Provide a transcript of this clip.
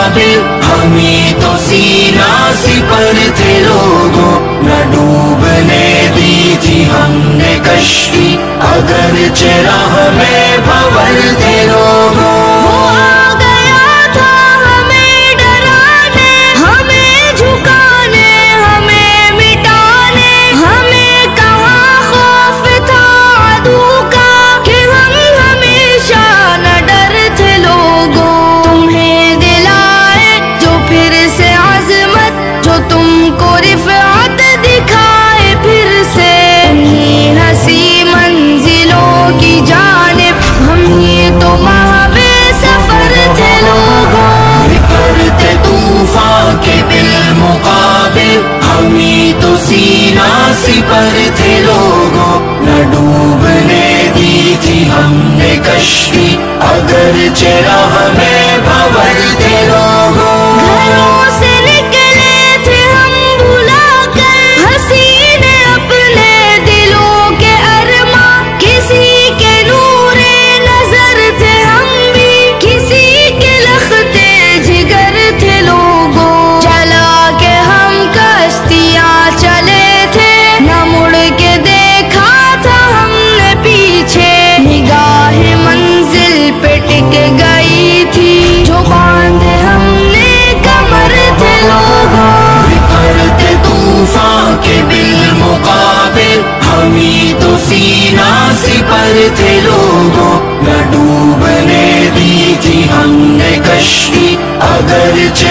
مقابل، ہمیں تو سینہ سپر تھے لوگوں، نہ ڈوبنے دی تھی ہم نے کشتی، اگرچہ راہ میں بھنور تھے لوگوں۔ ہمیں تو سینہ سپر تھے لوگوں، نہ ڈوبنے دی تھی ہم نے کشتی، اگرچہ راہ میں بھنور تھے لوگوں۔ گھروں سے نکلے تھے ہم بھلا کر حسینے اپنے دلوں کے ارماں، کسی کے نور نظر تھے ہم بھی، کسی کے لختے جگر تھے لوگوں۔ چلا کے ہم کشتیاں چلے تھے، نہ مڑ کے دیکھا تھا ہم نے پیچھے، نگاہ منزل پہ ٹک گئی تھی، جو باندھے ہم نے کمر تھے لوگوں۔ بکھرتے طوفان کے بالمقابل، ہمیں تو سینہ سپر تھے لوگوں، نہ ڈوبنے دی تھی ہم نے کشتی، اگرچہ